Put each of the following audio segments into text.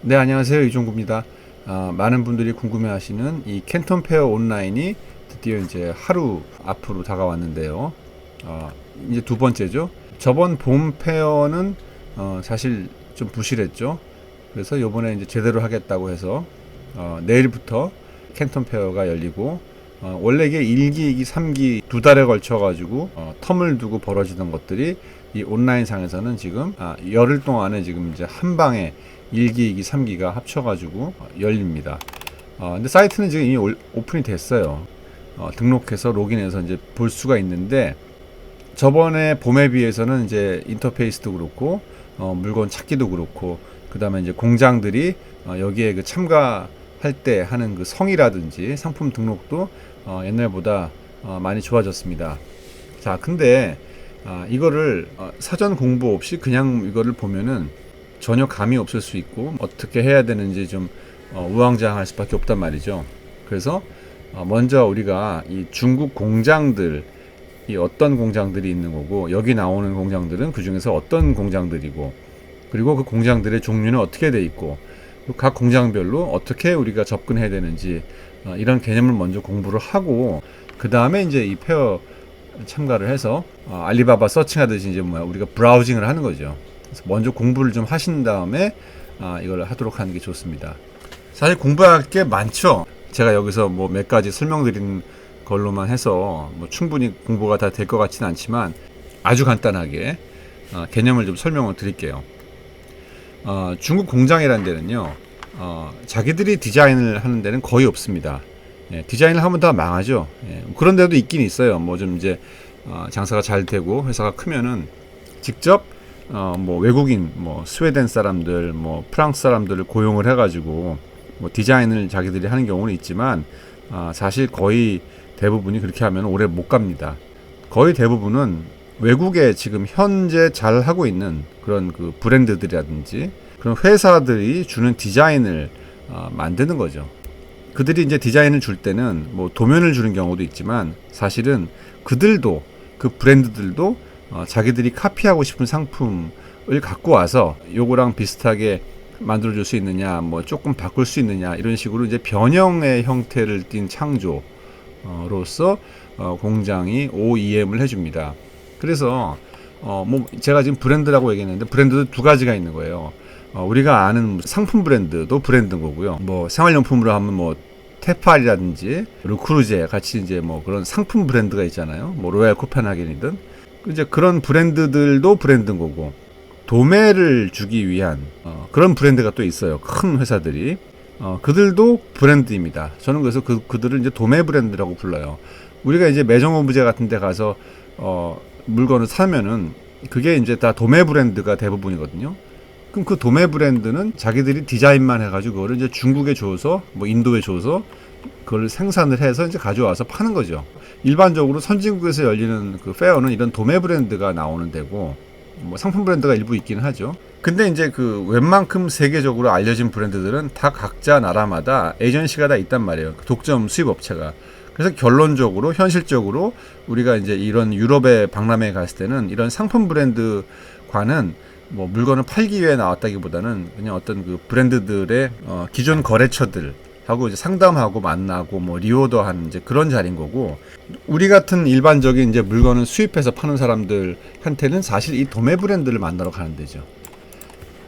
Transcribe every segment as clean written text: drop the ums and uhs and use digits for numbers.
네, 안녕하세요. 이종구입니다. 많은 분들이 궁금해하시는 이 캔톤 페어 온라인이 드디어 이제 하루 앞으로 다가왔는데요. 이제 두 번째죠. 저번 봄 페어는 사실 좀 부실했죠. 그래서 요번에 이제 제대로 하겠다고 해서 내일부터 캔톤 페어가 열리고 원래 이게 1기, 2기, 3기 두 달에 걸쳐 가지고 텀을 두고 벌어지던 것들이 이 온라인 상에서는 지금 열흘 동안에 지금 이제 한 방에 1기, 2기, 3기가 합쳐가지고 열립니다. 근데 사이트는 지금 이미 오픈이 됐어요. 등록해서 로그인해서 이제 볼 수가 있는데 저번에 봄에 비해서는 이제 인터페이스도 그렇고 물건 찾기도 그렇고 그 다음에 이제 공장들이 여기에 그 참가할 때 하는 그 성이라든지 상품 등록도 옛날보다 많이 좋아졌습니다. 자, 근데 이거를 사전 공부 없이 그냥 이거를 보면은 전혀 감이 없을 수 있고 어떻게 해야 되는지 좀 우왕좌왕할 수밖에 없단 말이죠. 그래서 먼저 우리가 이 중국 공장들 이 어떤 공장들이 있는 거고 여기 나오는 공장들은 그 중에서 어떤 공장들이고 그리고 그 공장들의 종류는 어떻게 돼 있고 각 공장별로 어떻게 우리가 접근해야 되는지 이런 개념을 먼저 공부를 하고 그 다음에 이제 이 페어 참가를 해서 알리바바 서칭하듯이 이제 뭐야 우리가 브라우징을 하는 거죠. 그래서 먼저 공부를 좀 하신 다음에 이걸 하도록 하는 게 좋습니다. 사실 공부할 게 많죠. 제가 여기서 뭐 몇 가지 설명드린 걸로만 해서 뭐 충분히 공부가 다 될 것 같지는 않지만 아주 간단하게 개념을 좀 설명을 드릴게요. 중국 공장이라는 데는요, 자기들이 디자인을 하는 데는 거의 없습니다. 예, 디자인을 하면 다 망하죠. 예, 그런 데도 있긴 있어요. 뭐 좀 이제 장사가 잘 되고 회사가 크면은 직접 뭐 외국인, 뭐 스웨덴 사람들, 뭐 프랑스 사람들을 고용을 해가지고 뭐 디자인을 자기들이 하는 경우는 있지만 사실 거의 대부분이 그렇게 하면 오래 못 갑니다. 거의 대부분은 외국에 지금 현재 잘 하고 있는 그런 그 브랜드들이라든지 그런 회사들이 주는 디자인을 만드는 거죠. 그들이 이제 디자인을 줄 때는 뭐 도면을 주는 경우도 있지만 사실은 그들도 그 브랜드들도 자기들이 카피하고 싶은 상품을 갖고 와서 요거랑 비슷하게 만들어줄 수 있느냐, 뭐 조금 바꿀 수 있느냐 이런 식으로 이제 변형의 형태를 띈 창조로서 공장이 OEM을 해줍니다. 그래서 뭐 제가 지금 브랜드라고 얘기했는데 브랜드도 두 가지가 있는 거예요. 우리가 아는 상품 브랜드도 브랜드인 거고요. 뭐 생활용품으로 하면 뭐 테팔이라든지 르크루제 같이 이제 뭐 그런 상품 브랜드가 있잖아요. 뭐 로얄 코펜하겐이든 이제 그런 브랜드들도 브랜드인 거고 도매를 주기 위한 그런 브랜드가 또 있어요. 큰 회사들이 그들도 브랜드입니다. 저는 그래서 그들을 이제 도매 브랜드라고 불러요. 우리가 이제 매정 오브제 같은 데 가서 물건을 사면은 그게 이제 다 도매 브랜드가 대부분이거든요. 그럼 그 도매 브랜드는 자기들이 디자인만 해가지고 그거를 이제 중국에 줘서 뭐 인도에 줘서 그걸 생산을 해서 이제 가져와서 파는 거죠. 일반적으로 선진국에서 열리는 그 페어는 이런 도매 브랜드가 나오는 데고 뭐 상품 브랜드가 일부 있기는 하죠. 근데 이제 그 웬만큼 세계적으로 알려진 브랜드들은 다 각자 나라마다 에이전시가 다 있단 말이에요. 독점 수입 업체가. 그래서 결론적으로 현실적으로 우리가 이제 이런 유럽에 박람회에 갔을 때는 이런 상품 브랜드과는 뭐 물건을 팔기 위해 나왔다기보다는 그냥 어떤 그 브랜드들의 기존 거래처들 하고 이제 상담하고 만나고 뭐 리오더하는 이제 그런 자리인 거고 우리 같은 일반적인 이제 물건을 수입해서 파는 사람들한테는 사실 이 도매 브랜드를 만나러 가는 데죠.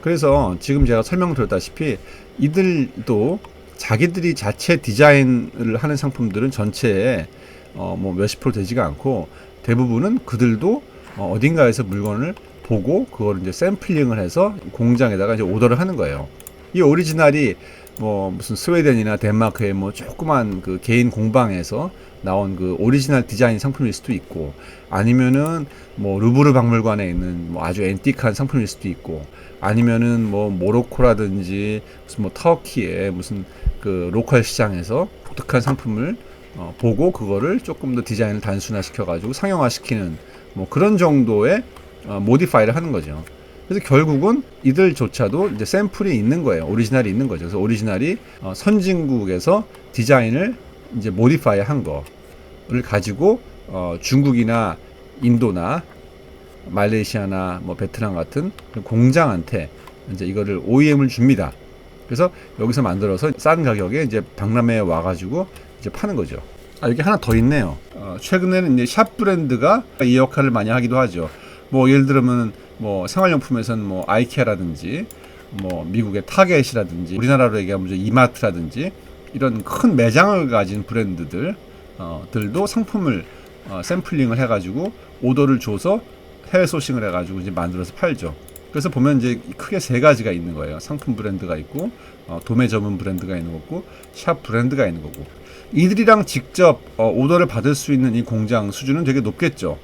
그래서 지금 제가 설명드렸다시피 이들도 자기들이 자체 디자인을 하는 상품들은 전체에 뭐 몇십 프로 되지가 않고 대부분은 그들도 어딘가에서 물건을 보고 그걸 이제 샘플링을 해서 공장에다가 이제 오더를 하는 거예요. 이 오리지널이 뭐 무슨 스웨덴이나 덴마크의 뭐 조그만 그 개인 공방에서 나온 그 오리지널 디자인 상품일 수도 있고 아니면은 뭐 루브르 박물관에 있는 뭐 아주 앤틱한 상품일 수도 있고 아니면은 뭐 모로코라든지 무슨 뭐 터키의 무슨 그 로컬 시장에서 독특한 상품을 보고 그거를 조금 더 디자인을 단순화시켜 가지고 상용화시키는 뭐 그런 정도의 모디파이를 하는 거죠. 그래서 결국은 이들조차도 이제 샘플이 있는 거예요. 오리지널이 있는 거죠. 그래서 오리지널이 선진국에서 디자인을 이제 모디파이 한 거를 가지고 중국이나 인도나 말레이시아나 뭐 베트남 같은 공장한테 이제 이거를 OEM을 줍니다. 그래서 여기서 만들어서 싼 가격에 이제 박람회에 와가지고 이제 파는 거죠. 여기 하나 더 있네요. 최근에는 이제 샵 브랜드가 이 역할을 많이 하기도 하죠. 뭐 예를 들면 뭐 생활용품에서는 뭐 아이케아라든지 뭐 미국의 타겟이라든지 우리나라로 얘기하면 이마트라든지 이런 큰 매장을 가진 브랜드들 들도 상품을 샘플링을 해가지고 오더를 줘서 해외 소싱을 해가지고 이제 만들어서 팔죠. 그래서 보면 이제 크게 세 가지가 있는 거예요. 상품 브랜드가 있고 도매 전문 브랜드가 있는 거고 샵 브랜드가 있는 거고, 이들이랑 직접 오더를 받을 수 있는 이 공장 수준은 되게 높겠죠.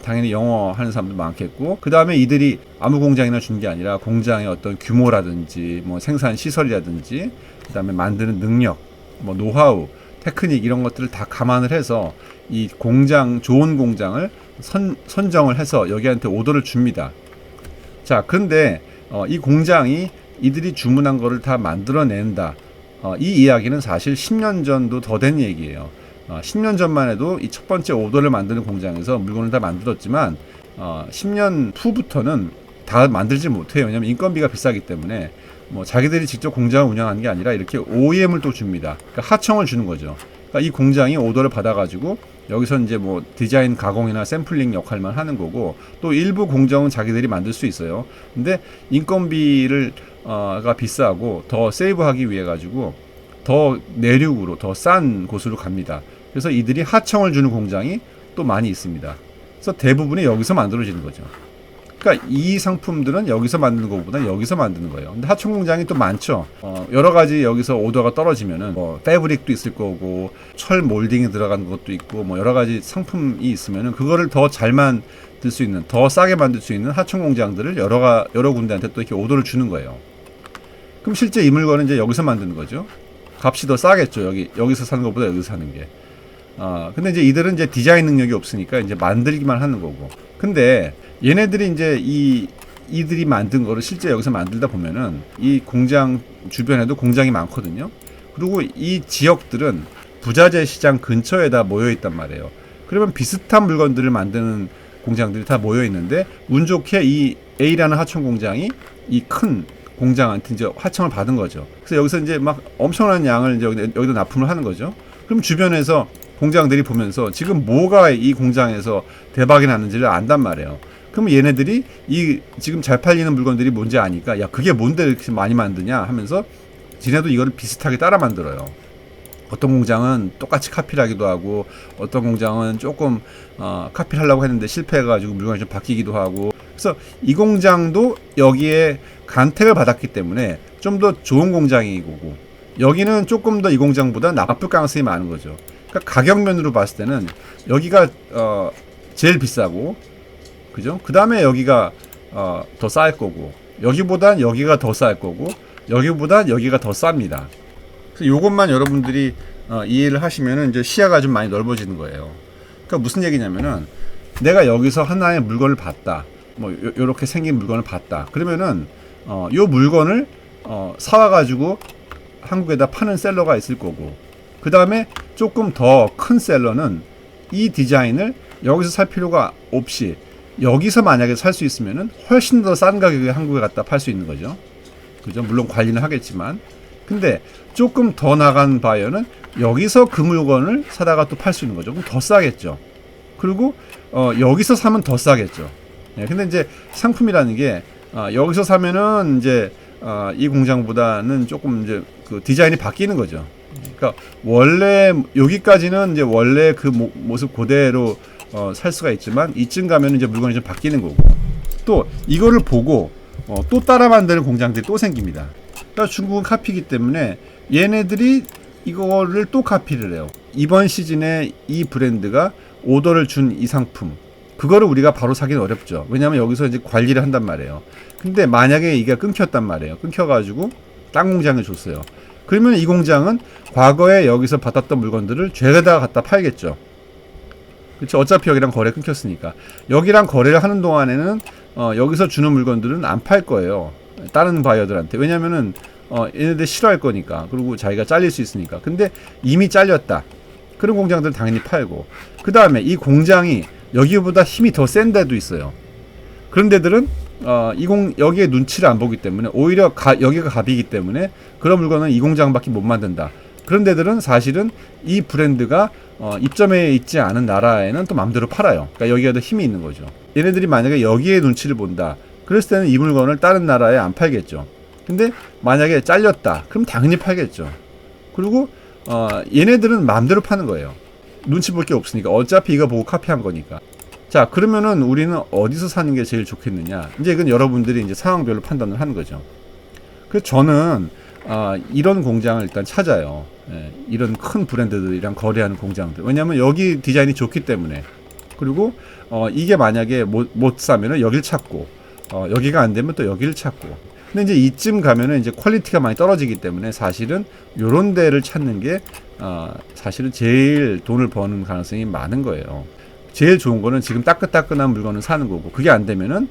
당연히 영어 하는 사람도 많겠고, 그 다음에 이들이 아무 공장이나 준 게 아니라 공장의 어떤 규모라든지 뭐 생산 시설이라든지 그 다음에 만드는 능력, 뭐 노하우, 테크닉 이런 것들을 다 감안을 해서 이 공장, 좋은 공장을 선정을 해서 여기한테 오더를 줍니다. 자, 그런데 이 공장이 이들이 주문한 거를 다 만들어낸다. 이 이야기는 사실 10년 전도 더 된 얘기예요. 10년 전만 해도 이 첫 번째 오더를 만드는 공장에서 물건을 다 만들었지만 10년 후부터는 다 만들지 못해요. 왜냐하면 인건비가 비싸기 때문에 뭐 자기들이 직접 공장을 운영하는 게 아니라 이렇게 OEM을 또 줍니다. 그러니까 하청을 주는 거죠. 그러니까 이 공장이 오더를 받아가지고 여기서 이제 뭐 디자인 가공이나 샘플링 역할만 하는 거고, 또 일부 공정은 자기들이 만들 수 있어요. 근데 인건비를 가 비싸고 더 세이브하기 위해 가지고 더 내륙으로 더 싼 곳으로 갑니다. 그래서 이들이 하청을 주는 공장이 또 많이 있습니다. 그래서 대부분이 여기서 만들어지는 거죠. 그러니까 이 상품들은 여기서 만드는 것보다 여기서 만드는 거예요. 근데 하청 공장이 또 많죠. 여러 가지 여기서 오더가 떨어지면은 뭐 패브릭도 있을 거고 철 몰딩이 들어간 것도 있고 뭐 여러 가지 상품이 있으면은 그거를 더 잘 만들 수 있는, 더 싸게 만들 수 있는 하청 공장들을 여러 군데한테 또 이렇게 오더를 주는 거예요. 그럼 실제 이 물건은 이제 여기서 만드는 거죠. 값이 더 싸겠죠. 여기서 사는 것보다 여기서 사는 게. 근데 이제 이들은 이제 디자인 능력이 없으니까 이제 만들기만 하는 거고. 근데 얘네들이 이제 이들이 만든 거를 실제 여기서 만들다 보면은 이 공장 주변에도 공장이 많거든요. 그리고 이 지역들은 부자재 시장 근처에다 모여 있단 말이에요. 그러면 비슷한 물건들을 만드는 공장들이 다 모여 있는데 운 좋게 이 A라는 하청 공장이 이 큰 공장한테 이제 하청을 받은 거죠. 그래서 여기서 이제 막 엄청난 양을 이제 여기다 납품을 하는 거죠. 그럼 주변에서 공장들이 보면서 지금 뭐가 이 공장에서 대박이 났는지를 안단 말이에요. 그럼 얘네들이 이 지금 잘 팔리는 물건들이 뭔지 아니까, 야, 그게 뭔데 이렇게 많이 만드냐 하면서 지네도 이거를 비슷하게 따라 만들어요. 어떤 공장은 똑같이 카피를 하기도 하고, 어떤 공장은 조금 카피를 하려고 했는데 실패해가지고 물건이 좀 바뀌기도 하고. 그래서 이 공장도 여기에 간택을 받았기 때문에 좀 더 좋은 공장이고, 여기는 조금 더 이 공장보다 나쁠 가능성이 많은 거죠. 그러니까 가격면으로 봤을 때는 여기가 제일 비싸고, 그죠? 그 다음에 여기가 더 쌀 거고, 여기보단 여기가 더 쌀 거고, 여기보단 여기가 더 쌉니다. 그래서 요것만 여러분들이 이해를 하시면은 이제 시야가 좀 많이 넓어지는 거예요. 그러니까 무슨 얘기냐면은 내가 여기서 하나의 물건을 봤다. 뭐 요렇게 생긴 물건을 봤다. 그러면은 요 물건을 사와가지고 한국에다 파는 셀러가 있을 거고, 그 다음에 조금 더 큰 셀러는 이 디자인을 여기서 살 필요가 없이 여기서 만약에 살 수 있으면은 훨씬 더 싼 가격에 한국에 갖다 팔 수 있는 거죠. 그죠? 물론 관리는 하겠지만. 근데 조금 더 나간 바이어는 여기서 그 물건을 사다가 또 팔 수 있는 거죠. 그럼 더 싸겠죠. 그리고 여기서 사면 더 싸겠죠. 네, 근데 이제 상품이라는 게 여기서 사면은 이제 이 공장보다는 조금 이제 그 디자인이 바뀌는 거죠. 그러니까 원래 여기까지는 이제 원래 그 모습 그대로 살 수가 있지만 이쯤 가면 이제 물건이 좀 바뀌는 거고, 또 이거를 보고 또 따라 만드는 공장들이 또 생깁니다. 그러니까 중국은 카피기 때문에 얘네들이 이거를 또 카피를 해요. 이번 시즌에 이 브랜드가 오더를 준 이 상품, 그거를 우리가 바로 사기는 어렵죠. 왜냐하면 여기서 이제 관리를 한단 말이에요. 근데 만약에 이게 끊겼단 말이에요. 끊겨가지고 딴 공장에 줬어요. 그러면 이 공장은 과거에 여기서 받았던 물건들을 죄에다가 갖다 팔겠죠. 그렇죠. 어차피 여기랑 거래 끊겼으니까. 여기랑 거래를 하는 동안에는 여기서 주는 물건들은 안 팔 거예요. 다른 바이어들한테. 왜냐면은 얘네들 싫어할 거니까. 그리고 자기가 잘릴 수 있으니까. 근데 이미 잘렸다. 그런 공장들은 당연히 팔고. 그 다음에 이 공장이 여기보다 힘이 더 센 데도 있어요. 그런 데들은 여기에 눈치를 안 보기 때문에 오히려 여기가 갑이기 때문에 그런 물건은 이 공장밖에 못 만든다. 그런 데들은 사실은 이 브랜드가 입점해 있지 않은 나라에는 또 마음대로 팔아요. 그러니까 여기가 더 힘이 있는 거죠. 얘네들이 만약에 여기에 눈치를 본다. 그랬을 때는 이 물건을 다른 나라에 안 팔겠죠. 근데 만약에 잘렸다. 그럼 당연히 팔겠죠. 그리고 얘네들은 마음대로 파는 거예요. 눈치 볼 게 없으니까. 어차피 이거 보고 카피한 거니까. 자, 그러면은 우리는 어디서 사는 게 제일 좋겠느냐? 이제 이건 여러분들이 이제 상황별로 판단을 하는 거죠. 그래서 저는 이런 공장을 일단 찾아요. 예, 이런 큰 브랜드들이랑 거래하는 공장들. 왜냐하면 여기 디자인이 좋기 때문에. 그리고 이게 만약에 못 사면은 여길 찾고, 여기가 안 되면 또 여기를 찾고. 근데 이제 이쯤 가면은 이제 퀄리티가 많이 떨어지기 때문에 사실은 요런 데를 찾는 게 사실은 제일 돈을 버는 가능성이 많은 거예요. 제일 좋은 거는 지금 따끈따끈한 물건을 사는 거고, 그게 안 되면은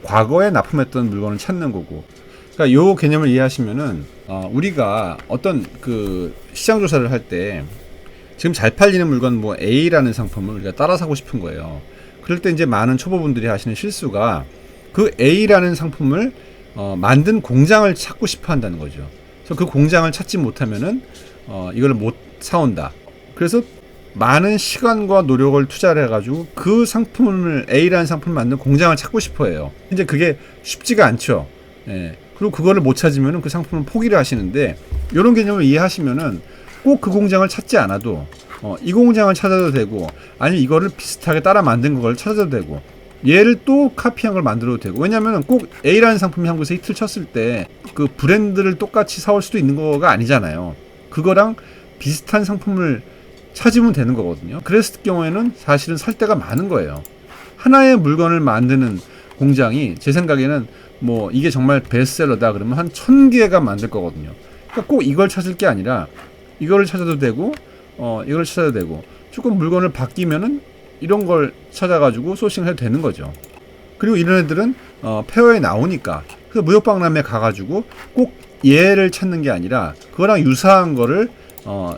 과거에 납품했던 물건을 찾는 거고. 그러니까 요 개념을 이해하시면은 우리가 어떤 그 시장 조사를 할 때 지금 잘 팔리는 물건 뭐 A라는 상품을 우리가 따라 사고 싶은 거예요. 그럴 때 이제 많은 초보분들이 하시는 실수가 그 A라는 상품을 만든 공장을 찾고 싶어 한다는 거죠. 그래서 그 공장을 찾지 못하면은 이걸 못 사온다. 그래서 많은 시간과 노력을 투자를 해가지고 그 상품을 A라는 상품을 만든 공장을 찾고 싶어 해요. 이제 그게 쉽지가 않죠. 예. 그리고 그거를 못 찾으면 그 상품을 포기를 하시는데, 이런 개념을 이해하시면은 꼭 그 공장을 찾지 않아도 이 공장을 찾아도 되고, 아니면 이거를 비슷하게 따라 만든 걸 찾아도 되고, 얘를 또 카피한 걸 만들어도 되고. 왜냐면 꼭 A라는 상품이 한국에서 히트를 쳤을 때 그 브랜드를 똑같이 사올 수도 있는 거가 아니잖아요. 그거랑 비슷한 상품을 찾으면 되는 거거든요. 그랬을 경우에는 사실은 살 때가 많은 거예요. 하나의 물건을 만드는 공장이 제 생각에는 뭐 이게 정말 베스트셀러다 그러면 한 1000개가 만들 거거든요. 그러니까 꼭 이걸 찾을 게 아니라 이거를 찾아도 되고 이걸 찾아도 되고, 조금 물건을 바뀌면은 이런 걸 찾아가지고 소싱을 해도 되는 거죠. 그리고 이런 애들은 페어에 나오니까, 그래서 무역박람회에 가가지고 꼭 얘를 찾는 게 아니라 그거랑 유사한 거를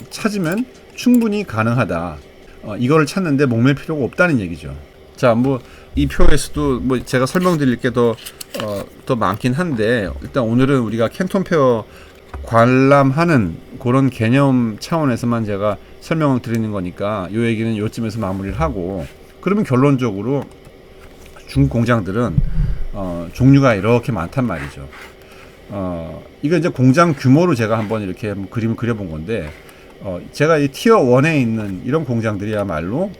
찾으면 충분히 가능하다. 이거를 찾는데 목맬 필요가 없다는 얘기죠. 자, 뭐 이 표에서도 뭐 제가 설명드릴 게 더 많긴 한데, 일단 오늘은 우리가 캔톤 페어 관람하는 그런 개념 차원에서만 제가 설명을 드리는 거니까 요 얘기는 요쯤에서 마무리를 하고, 그러면 결론적으로 중국 공장들은 종류가 이렇게 많단 말이죠. 이거 이제 공장 규모로 제가 한번 이렇게 그림을 그려본 건데, 제가 이 티어 1에 있는 이런 공장들이야말로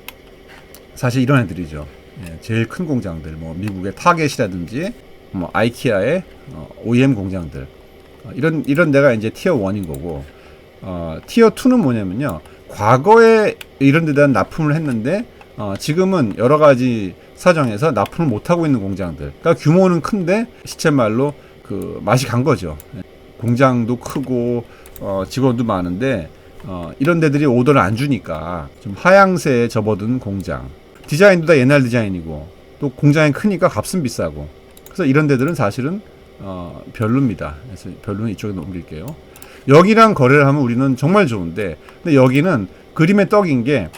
사실 이런 애들이죠. 예, 제일 큰 공장들, 뭐 미국의 타겟이라든지 뭐 아이키아의 OEM 공장들, 이런 데가 이제 티어 1인 거고, 티어 2는 뭐냐면요, 과거에 이런 데다 납품을 했는데 지금은 여러 가지 사정에서 납품을 못 하고 있는 공장들. 그러니까 규모는 큰데 시쳇말로 그 맛이 간 거죠. 공장도 크고 직원도 많은데 이런 데들이 오더를 안 주니까 좀 하향세에 접어든 공장. 디자인도 다 옛날 디자인이고 또 공장이 크니까 값은 비싸고. 그래서 이런 데들은 사실은 별로입니다. 그래서 별로는 이쪽에 넘길게요. 여기랑 거래를 하면 우리는 정말 좋은데, 근데 여기는 그림의 떡인 게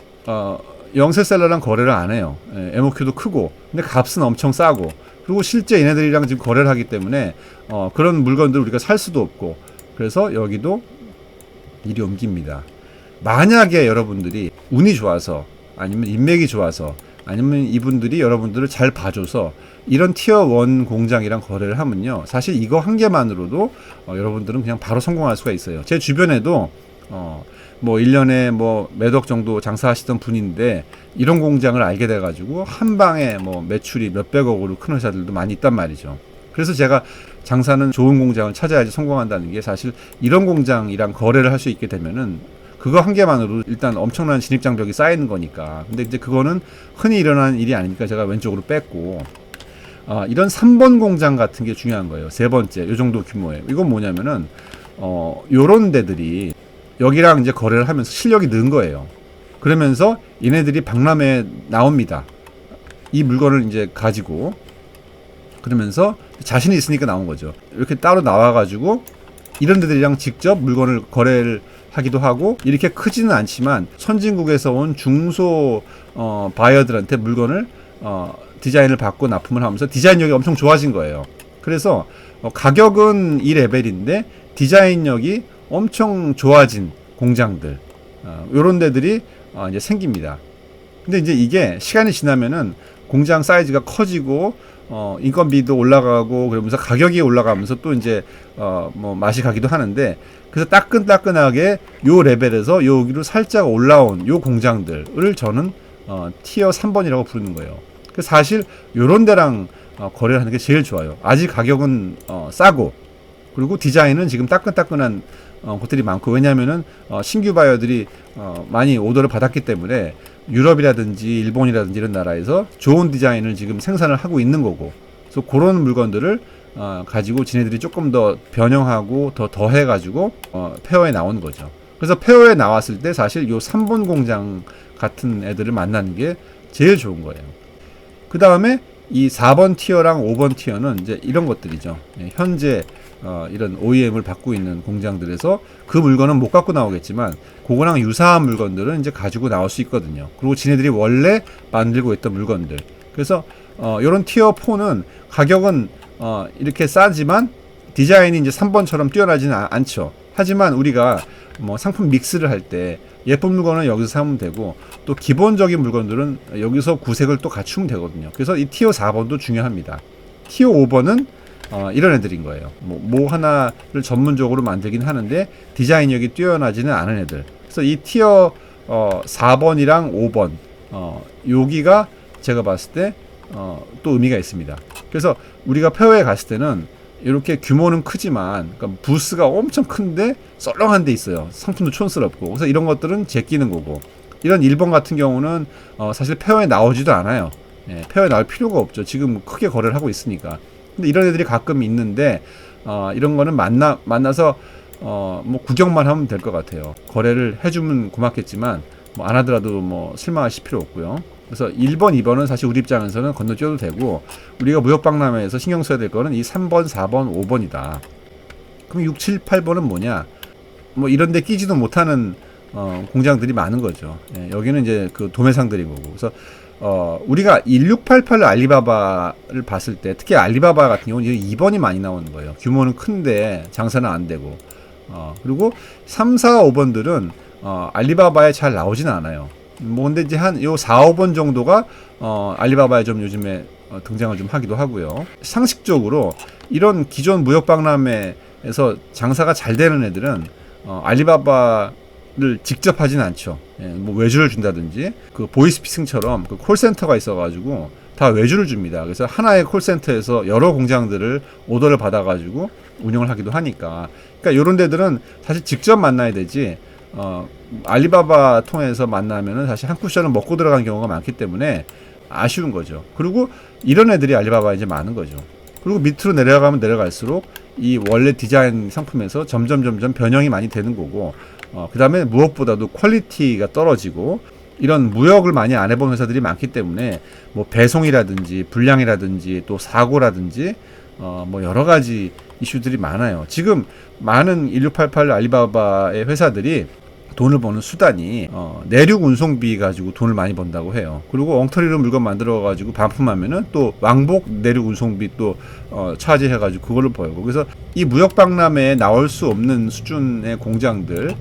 영세셀러랑 거래를 안 해요. MOQ도 크고, 근데 값은 엄청 싸고, 그리고 실제 얘네들이랑 지금 거래를 하기 때문에 그런 물건들 우리가 살 수도 없고, 그래서 여기도 이리 옮깁니다. 만약에 여러분들이 운이 좋아서, 아니면 인맥이 좋아서, 아니면 이분들이 여러분들을 잘 봐줘서 이런 티어 1 공장이랑 거래를 하면요, 사실 이거 한 개만으로도 여러분들은 그냥 바로 성공할 수가 있어요. 제 주변에도 뭐 1년에 뭐 몇억 정도 장사하시던 분인데 이런 공장을 알게 돼가지고 한 방에 뭐 매출이 몇백억으로 큰 회사들도 많이 있단 말이죠. 그래서 제가 장사는 좋은 공장을 찾아야지 성공한다는 게, 사실 이런 공장이랑 거래를 할 수 있게 되면은 그거 한 개만으로 일단 엄청난 진입장벽이 쌓이는 거니까. 근데 이제 그거는 흔히 일어나는 일이 아니니까 제가 왼쪽으로 뺐고, 이런 3번 공장 같은 게 중요한 거예요. 세 번째, 요 정도 규모에. 이건 뭐냐면은 요런 데들이 여기랑 이제 거래를 하면서 실력이 는 거예요. 그러면서 얘네들이 박람회에 나옵니다. 이 물건을 이제 가지고. 그러면서 자신이 있으니까 나온 거죠. 이렇게 따로 나와가지고 이런 데들이랑 직접 물건을 거래를 하기도 하고, 이렇게 크지는 않지만 선진국에서 온 중소 바이어들한테 물건을 디자인을 받고 납품을 하면서 디자인력이 엄청 좋아진 거예요. 그래서 가격은 이 레벨인데 디자인력이 엄청 좋아진 공장들, 요런 데들이 이제 생깁니다. 근데 이제 이게 시간이 지나면은 공장 사이즈가 커지고 인건비도 올라가고 그러면서 가격이 올라가면서 또 이제 뭐 맛이 가기도 하는데, 그래서 따끈따끈하게 요 레벨에서 여기로 살짝 올라온 요 공장들을 저는 티어 3번이라고 부르는 거예요. 사실 요런 데랑 거래를 하는 게 제일 좋아요. 아직 가격은 싸고, 그리고 디자인은 지금 따끈따끈한 것들이 많고, 왜냐하면은 신규 바이어들이 많이 오더를 받았기 때문에 유럽이라든지 일본이라든지 이런 나라에서 좋은 디자인을 지금 생산을 하고 있는 거고, 그래서 그런 물건들을 가지고 지네들이 조금 더 변형하고 더 더해가지고 페어에 나오는 거죠. 그래서 페어에 나왔을 때 사실 요 3번 공장 같은 애들을 만나는 게 제일 좋은 거예요. 그 다음에 이 4번 티어랑 5번 티어는 이제 이런 것들이죠. 현재 이런 OEM을 받고 있는 공장들에서 그 물건은 못 갖고 나오겠지만 그거랑 유사한 물건들은 이제 가지고 나올 수 있거든요. 그리고 지네들이 원래 만들고 있던 물건들. 그래서 이런 티어 4는 가격은 이렇게 싸지만 디자인이 이제 3번처럼 뛰어나지는 않죠. 하지만 우리가 뭐 상품 믹스를 할 때 예쁜 물건은 여기서 사면 되고, 또 기본적인 물건들은 여기서 구색을 또 갖추면 되거든요. 그래서 이 티어 4번도 중요합니다. 티어 5번은 이런 애들인 거예요. 뭐 하나를 전문적으로 만들긴 하는데 디자인력이 뛰어나지는 않은 애들. 그래서 이 티어 4번이랑 5번 여기가 제가 봤을 때 또 의미가 있습니다. 그래서 우리가 페어에 갔을 때는 이렇게 규모는 크지만, 그러니까 부스가 엄청 큰데 썰렁한 데 있어요. 상품도 촌스럽고. 그래서 이런 것들은 제끼는 거고, 이런 1번 같은 경우는 사실 페어에 나오지도 않아요. 페어에 나올 필요가 없죠. 지금 크게 거래를 하고 있으니까. 근데 이런 애들이 가끔 있는데 이런 거는 만나서 뭐 구경만 하면 될 것 같아요. 거래를 해주면 고맙겠지만 뭐 안 하더라도 뭐 실망하실 필요 없고요. 그래서 1번, 2번은 사실 우리 입장에서는 건너뛰어도 되고, 우리가 무역박람회에서 신경 써야 될 거는 이 3번, 4번, 5번이다. 그럼 6, 7, 8번은 뭐냐? 뭐 이런 데 끼지도 못하는 공장들이 많은 거죠. 여기는 이제 그 도매상들인 거고. 그래서 우리가 1688 알리바바를 봤을 때, 특히 알리바바 같은 경우는 2번이 많이 나오는 거예요. 규모는 큰데 장사는 안 되고. 그리고 3, 4, 5번들은 알리바바에 잘 나오지는 않아요. 뭐 근데 이제 한 요 4, 5번 정도가 알리바바에 좀 요즘에 등장을 좀 하기도 하고요. 상식적으로 이런 기존 무역박람회에서 장사가 잘 되는 애들은 알리바바를 직접 하진 않죠. 뭐 외주를 준다든지, 그 보이스피싱처럼 그 콜센터가 있어가지고 다 외주를 줍니다. 그래서 하나의 콜센터에서 여러 공장들을 오더를 받아가지고 운영을 하기도 하니까, 그러니까 이런 데들은 사실 직접 만나야 되지, 알리바바 통해서 만나면은 사실 한 쿠션을 먹고 들어가는 경우가 많기 때문에 아쉬운 거죠. 그리고 이런 애들이 알리바바에 이제 많은 거죠. 그리고 밑으로 내려가면 내려갈수록 이 원래 디자인 상품에서 점점 변형이 많이 되는 거고, 그 다음에 무엇보다도 퀄리티가 떨어지고, 이런 무역을 많이 안 해본 회사들이 많기 때문에 뭐 배송이라든지 불량이라든지 또 사고라든지 뭐 여러 가지 이슈들이 많아요. 지금 많은 1688 알리바바의 회사들이 돈을 버는 수단이 내륙 운송비 가지고 돈을 많이 번다고 해요. 그리고 엉터리로 물건 만들어 가지고 반품하면은 또 왕복 내륙 운송비 또 차지해 가지고 그걸로 벌고. 그래서 이 무역 박람회에 나올 수 없는 수준의 공장들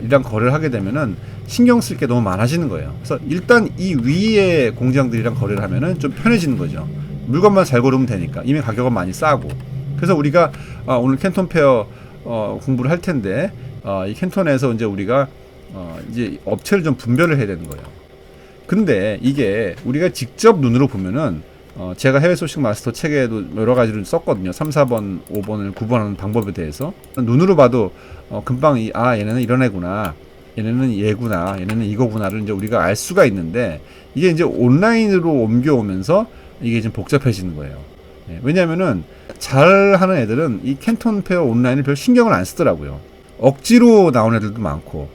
이랑 거래를 하게 되면은 신경 쓸 게 너무 많아지는 거예요. 그래서 일단 이 위에 공장들이랑 거래를 하면은 좀 편해지는 거죠. 물건만 잘 고르면 되니까. 이미 가격은 많이 싸고. 그래서 우리가 오늘 캔톤 페어 공부를 할 텐데, 이 캔톤에서 이제 우리가 이제 업체를 좀 분별을 해야 되는 거예요. 근데 이게 우리가 직접 눈으로 보면은 제가 해외 소식 마스터 책에도 여러 가지를 썼거든요. 3, 4번, 5번을 구분하는 방법에 대해서. 눈으로 봐도 금방 얘네는 이런 애구나, 얘네는 얘구나, 얘네는 이거구나를 이제 우리가 알 수가 있는데, 이게 이제 온라인으로 옮겨오면서 이게 좀 복잡해지는 거예요. 왜냐면은 잘하는 애들은 이 캔톤 페어 온라인을 별 신경을 안 쓰더라고요. 억지로 나온 애들도 많고,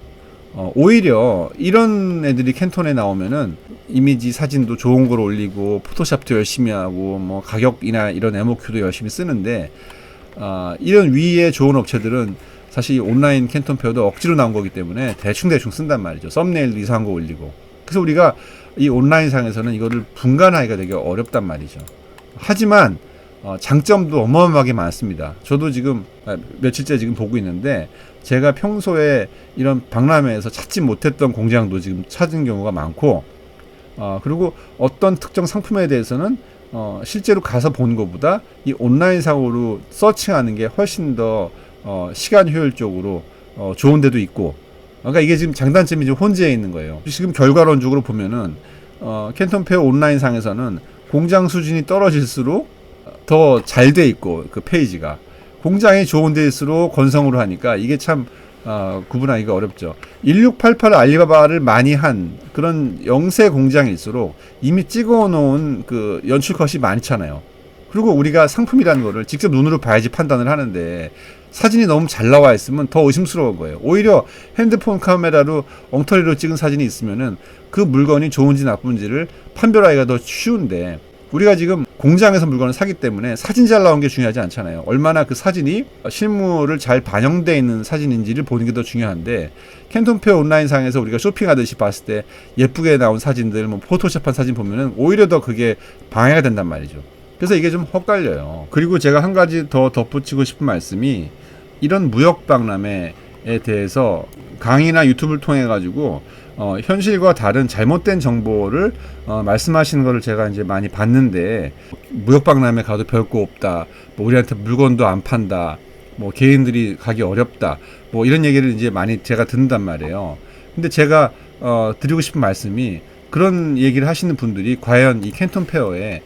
오히려 이런 애들이 캔톤에 나오면은 이미지 사진도 좋은 걸 올리고 포토샵도 열심히 하고 뭐 가격이나 이런 MOQ도 열심히 쓰는데, 이런 위에 좋은 업체들은 사실 온라인 캔톤 페어도 억지로 나온 거기 때문에 대충 쓴단 말이죠. 썸네일도 이상한 거 올리고. 그래서 우리가 이 온라인상에서는 이거를 분간하기가 되게 어렵단 말이죠. 하지만 장점도 어마어마하게 많습니다. 저도 지금 며칠째 지금 보고 있는데 제가 평소에 이런 박람회에서 찾지 못했던 공장도 지금 찾은 경우가 많고, 그리고 어떤 특정 상품에 대해서는 실제로 가서 본 것보다 이 온라인상으로 서칭하는 게 훨씬 더 시간 효율적으로 좋은 데도 있고, 그러니까 이게 지금 장단점이 좀 혼재해 있는 거예요. 지금 결과론적으로 보면은 캔톤 페어 온라인상에서는 공장 수준이 떨어질수록 더 잘 돼 있고, 그 페이지가 공장이 좋은 데일수록 건성으로 하니까 이게 참 구분하기가 어렵죠. 1688 알리바바를 많이 한 그런 영세 공장일수록 이미 찍어 놓은 그 연출 컷이 많잖아요. 그리고 우리가 상품이라는 거를 직접 눈으로 봐야지 판단을 하는데 사진이 너무 잘 나와 있으면 더 의심스러운 거예요. 오히려 핸드폰 카메라로 엉터리로 찍은 사진이 있으면은 그 물건이 좋은지 나쁜지를 판별하기가 더 쉬운데, 우리가 지금 공장에서 물건을 사기 때문에 사진 잘 나온 게 중요하지 않잖아요. 얼마나 그 사진이 실물을 잘 반영되어 있는 사진인지를 보는 게 더 중요한데, 캔톤 페어 온라인상에서 우리가 쇼핑하듯이 봤을 때 예쁘게 나온 사진들, 뭐 포토샵한 사진 보면은 오히려 더 그게 방해가 된단 말이죠. 그래서 이게 좀 헛갈려요. 그리고 제가 한 가지 더 덧붙이고 싶은 말씀이, 이런 무역 박람회에 대해서 강의나 유튜브를 통해 가지고 현실과 다른 잘못된 정보를 말씀하시는 거를 제가 이제 많이 봤는데, 무역 박람회 가도 별거 없다, 뭐 우리한테 물건도 안 판다, 뭐 개인들이 가기 어렵다, 뭐 이런 얘기를 이제 많이 제가 듣는단 말이에요. 근데 제가 드리고 싶은 말씀이, 그런 얘기를 하시는 분들이 과연 이 캔톤 페어에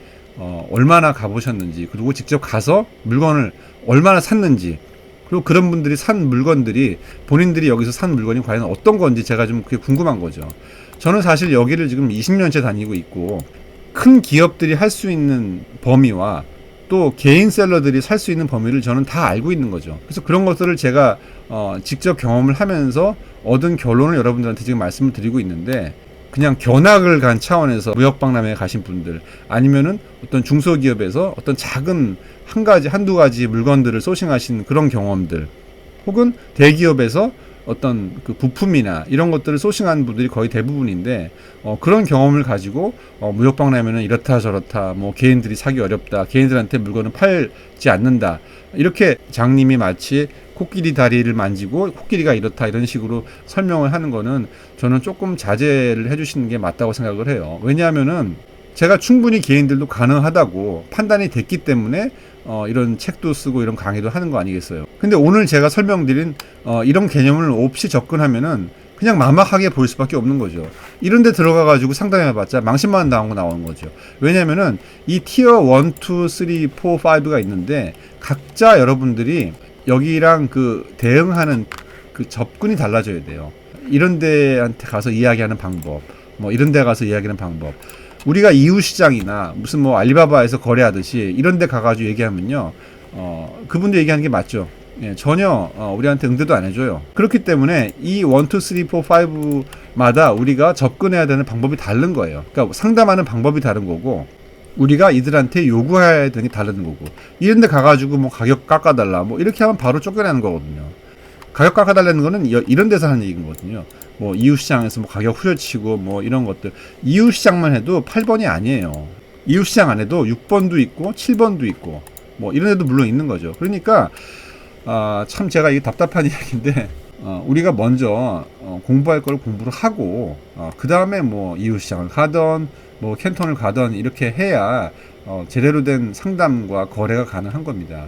얼마나 가보셨는지, 그리고 직접 가서 물건을 얼마나 샀는지, 그리고 그런 분들이 산 물건들이, 본인들이 여기서 산 물건이 과연 어떤 건지 제가 좀 그게 궁금한 거죠. 저는 사실 여기를 지금 20년째 다니고 있고, 큰 기업들이 할 수 있는 범위와 또 개인 셀러들이 살 수 있는 범위를 저는 다 알고 있는 거죠. 그래서 그런 것들을 제가 직접 경험을 하면서 얻은 결론을 여러분들한테 지금 말씀을 드리고 있는데, 그냥 견학을 간 차원에서 무역박람회에 가신 분들, 아니면은 어떤 중소기업에서 어떤 작은 한두 가지 물건들을 소싱하신 그런 경험들, 혹은 대기업에서 어떤 그 부품이나 이런 것들을 소싱한 분들이 거의 대부분인데, 그런 경험을 가지고 무역박람회는 이렇다 저렇다, 뭐 개인들이 사기 어렵다, 개인들한테 물건을 팔지 않는다, 이렇게 장님이 마치 코끼리 다리를 만지고 코끼리가 이렇다 이런 식으로 설명을 하는 거는 저는 조금 자제를 해주시는 게 맞다고 생각을 해요. 왜냐하면은 제가 충분히 개인들도 가능하다고 판단이 됐기 때문에 이런 책도 쓰고 이런 강의도 하는 거 아니겠어요. 근데 오늘 제가 설명드린 이런 개념을 없이 접근하면은 그냥 막막하게 보일 수밖에 없는 거죠. 이런 데 들어가 가지고 상담해봤자 망신만 나오는 거죠. 왜냐면은 이 티어 1, 2, 3, 4, 5가 있는데, 각자 여러분들이 여기랑 그 대응하는 그 접근이 달라져야 돼요. 이런 데한테 가서 이야기하는 방법, 뭐 이런 데 가서 이야기하는 방법, 우리가 이웃시장이나 무슨 뭐 알리바바에서 거래하듯이 이런 데 가가지고 얘기하면요, 그분들 얘기하는 게 맞죠. 예, 전혀 우리한테 응대도 안 해줘요. 그렇기 때문에 이 1, 2, 3, 4, 5마다 우리가 접근해야 되는 방법이 다른 거예요. 그러니까 상담하는 방법이 다른 거고, 우리가 이들한테 요구해야 되는 게 다른 거고, 이런 데 가가지고 뭐 가격 깎아달라, 뭐 이렇게 하면 바로 쫓겨나는 거거든요. 가격 깎아달라는 거는 이런 데서 하는 얘기거든요. 뭐 이웃시장에서 뭐 가격 후려치고 뭐 이런 것들, 이웃시장만 해도 8번이 아니에요. 이웃시장 안에도 6번도 있고 7번도 있고 뭐 이런 데도 물론 있는 거죠. 그러니까 참 제가 이게 답답한 이야기인데, 우리가 먼저 공부할 걸 공부를 하고 그 다음에 뭐 이웃시장을 가던 뭐 캔톤을 가던 이렇게 해야 제대로 된 상담과 거래가 가능한 겁니다.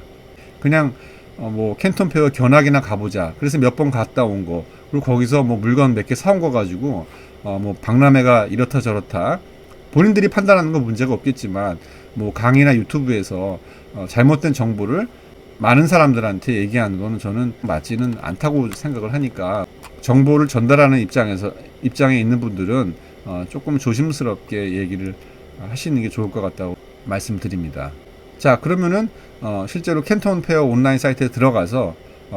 그냥 뭐 캔톤 페어 견학이나 가보자, 그래서 몇 번 갔다 온 거, 그리고 거기서 뭐 물건 몇 개 사온 거 가지고 뭐 박람회가 이렇다 저렇다, 본인들이 판단하는 건 문제가 없겠지만 뭐 강의나 유튜브에서 잘못된 정보를 많은 사람들한테 얘기하는 거는 저는 맞지는 않다고 생각을 하니까, 정보를 전달하는 입장에 있는 분들은 조금 조심스럽게 얘기를 하시는 게 좋을 것 같다고 말씀드립니다. 자, 그러면은 실제로 캔톤 페어 온라인 사이트에 들어가서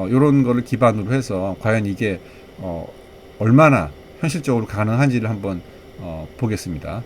이런 거를 기반으로 해서 과연 이게 얼마나 현실적으로 가능한지를 한번 보겠습니다.